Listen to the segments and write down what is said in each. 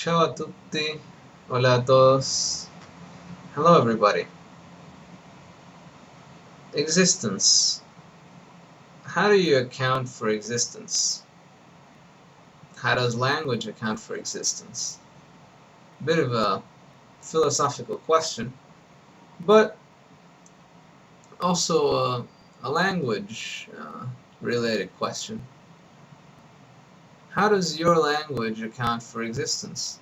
Ciao a tutti. Hola a todos. Hello everybody. Existence. How do you account for existence? How does language account for existence? Bit of a philosophical question, but also a language related question. How does your language account for existence?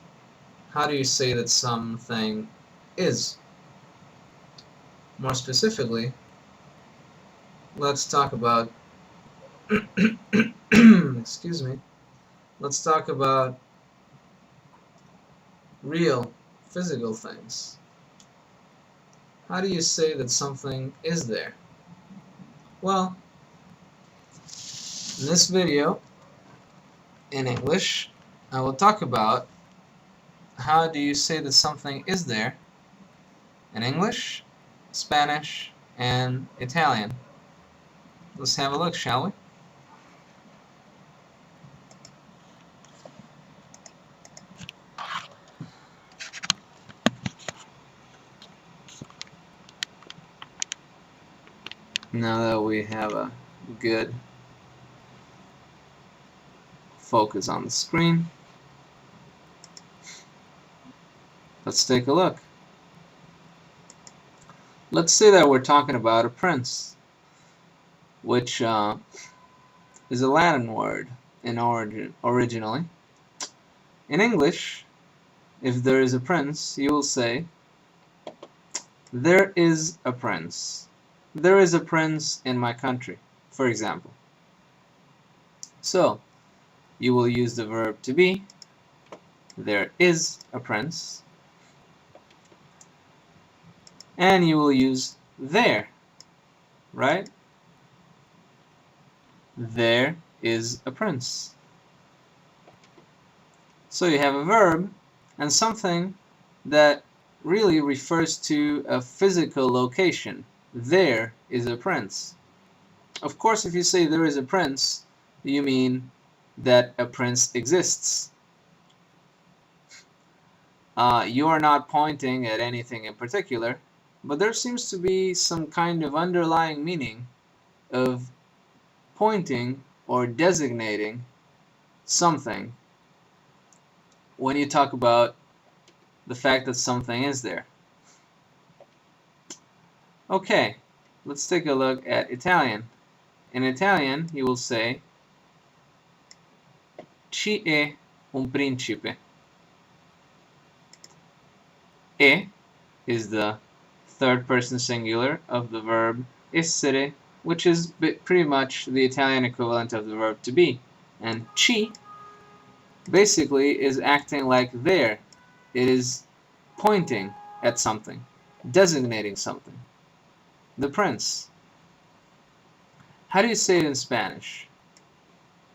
How do you say that something is? More specifically, let's talk about excuse me. Let's talk about real physical things. How do you say that something is there? Well, in this video, in English, I will talk about how do you say that something is there in English, Spanish, and Italian. Let's have a look, shall we? Now that we have a good focus on the screen, let's take a look. Let's say that we're talking about a prince, which is a Latin word in origin originally. In English, if there is a prince, you will say, there is a prince. There is a prince in my country, for example. So, you will use the verb to be, there is a prince, and you will use there, right? There is a prince. So you have a verb and something that really refers to a physical location. There is a prince. Of course, if you say there is a prince, you mean that a prince exists. You are not pointing at anything in particular, but there seems to be some kind of underlying meaning of pointing or designating something when you talk about the fact that something is there. Okay, let's take a look at Italian. In Italian, you will say ci è un principe. E is the third person singular of the verb essere, which is pretty much the Italian equivalent of the verb to be. And ci basically is acting like there. It is pointing at something, designating something. The prince. How do you say it in Spanish?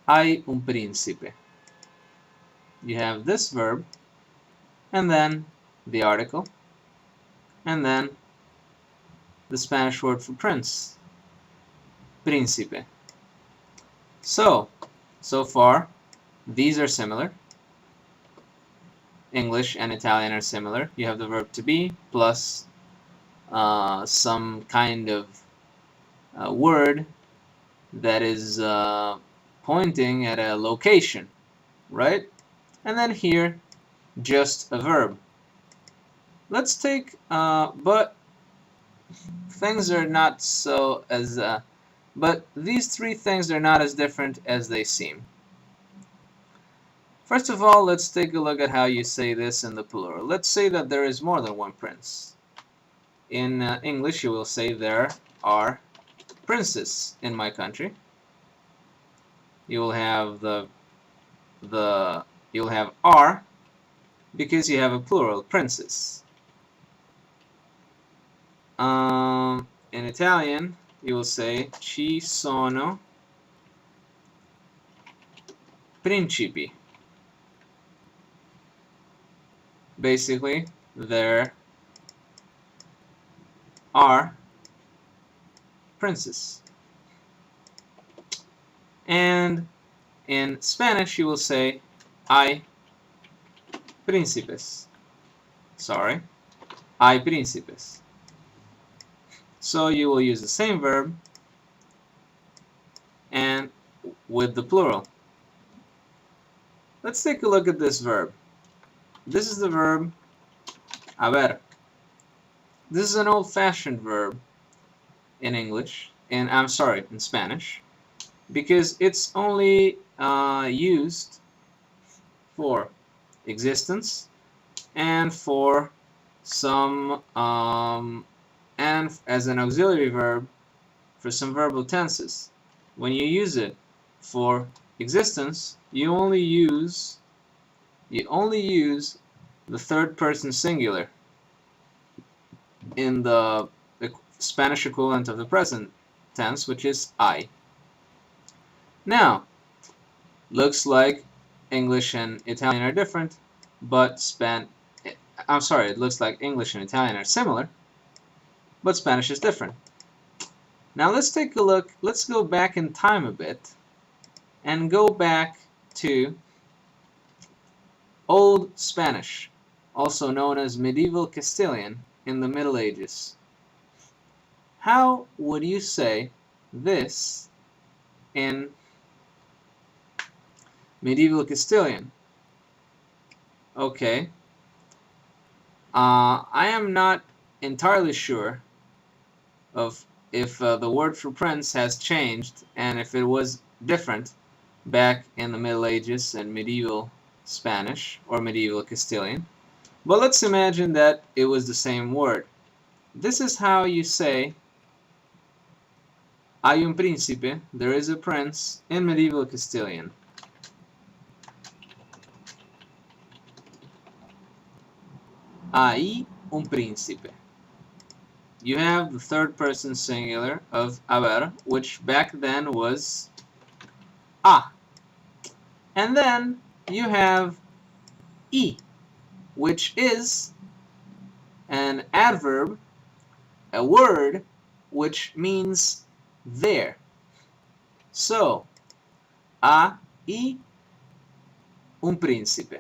Hay un príncipe. You have this verb, and then the article, and then the Spanish word for prince, príncipe. So far, these are similar. English and Italian are similar. You have the verb to be plus some kind of word that is pointing at a location, right? And then here, just a verb. Let's take, but things are not so as, but these three things are not as different as they seem. First of all, let's take a look at how you say this in the plural. Let's say that there is more than one prince. In English, you will say there are princes in my country. You will have you'll have are because you have a plural, princes. In Italian, you will say ci sono principi. Basically, there are princes. And in Spanish, you will say hay príncipes. Sorry, hay príncipes. So you will use the same verb and with the plural. Let's take a look at this verb. This is the verb haber. This is an old-fashioned verb in English, and I'm sorry, in Spanish, because it's only used for existence and for some and as an auxiliary verb for some verbal tenses. When you use it for existence, you only use the third person singular in the Spanish equivalent of the present tense, which is I. Now, looks like English and Italian are different, but it looks like English and Italian are similar, but Spanish is different. Now let's take a look, let's go back in time a bit and go back to Old Spanish, also known as medieval Castilian in the Middle Ages. How would you say this in medieval Castilian? Okay. I am not entirely sure of if the word for prince has changed and if it was different back in the Middle Ages and medieval Spanish or medieval Castilian. But let's imagine that it was the same word. This is how you say hay un príncipe, there is a prince, in medieval Castilian. Hay un príncipe. You have the third person singular of haber, which back then was a. And then you have y, which is an adverb, a word which means there. So, hay un príncipe.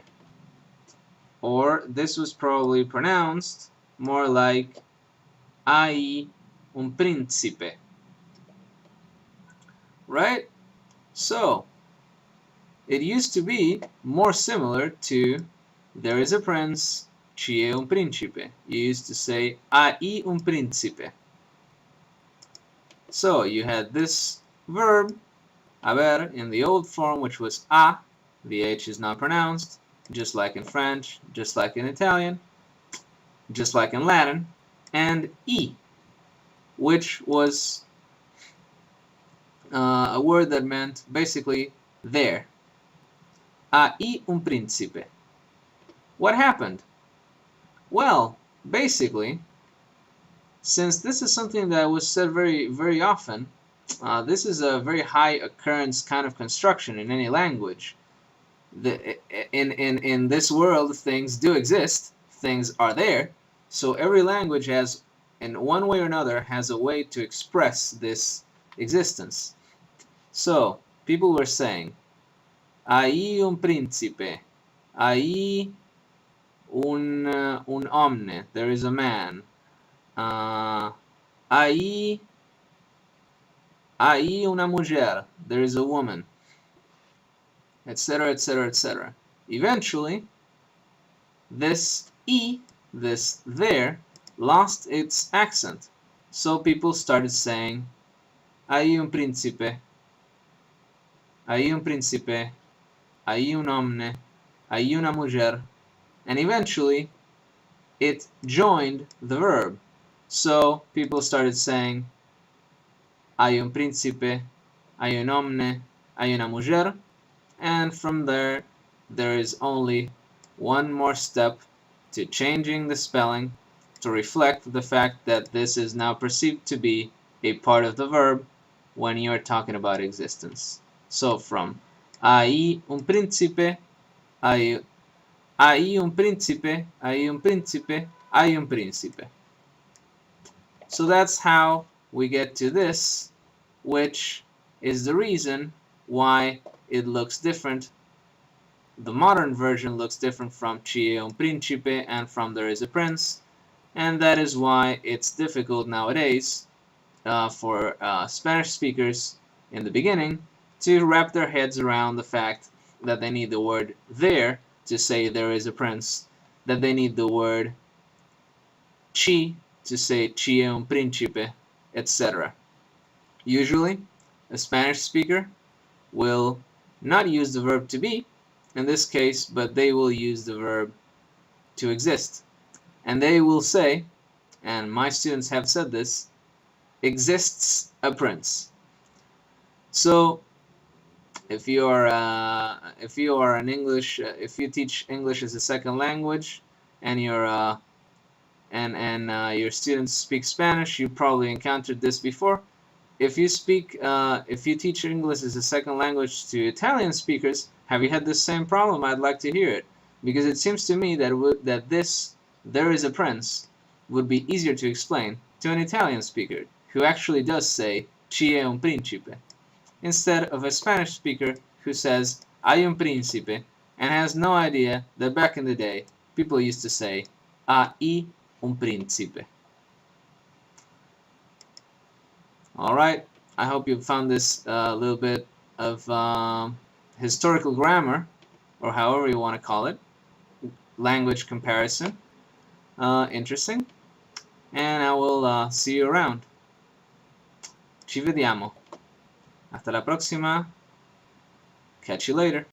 Or this was probably pronounced more like hay un principe. Right? So, it used to be more similar to there is a prince, ci è un principe. You used to say hay un príncipe. So, you had this verb, haber, in the old form, which was a. The H is not pronounced, just like in French, just like in Italian, just like in Latin, and y, which was a word that meant basically there. Hay un príncipe. What happened? Well, basically, since this is something that was said very, very often, this is a very high occurrence kind of construction in any language. In this world, things do exist, things are there, so every language has, in one way or another, has a way to express this existence. So, people were saying, hay un príncipe, hay un omne, there is a man, hay una mujer, there is a woman, etc., etc., etc. Eventually, this e, this there, lost its accent. So people started saying, hay un príncipe, hay un príncipe, hay un omne, hay una mujer, and eventually it joined the verb. So people started saying, hay un príncipe, hay un omne, hay una mujer, and from there, there is only one more step to changing the spelling to reflect the fact that this is now perceived to be a part of the verb when you are talking about existence. So from hay un príncipe, hay un príncipe, hay un príncipe, hay un príncipe. So that's how we get to this, which is the reason why it looks different the modern version looks different from ci è un principe and from there is a prince, and that is why it's difficult nowadays for Spanish speakers in the beginning to wrap their heads around the fact that they need the word there to say there is a prince, that they need the word ci to say ci è un principe, etc. Usually, a Spanish speaker will not use the verb to be in this case, but they will use the verb to exist. And they will say, and my students have said this, exists a prince. So if you are an English, if you teach English as a second language, and your students speak Spanish, you probably encountered this before. If you teach English as a second language to Italian speakers, have you had this same problem? I'd like to hear it, because it seems to me that this there is a prince would be easier to explain to an Italian speaker who actually does say ci è un principe, instead of a Spanish speaker who says hay un príncipe and has no idea that back in the day people used to say hay un príncipe. Alright, I hope you found this little bit of historical grammar, or however you want to call it, language comparison, interesting, and I will see you around. Ci vediamo. Hasta la próxima. Catch you later.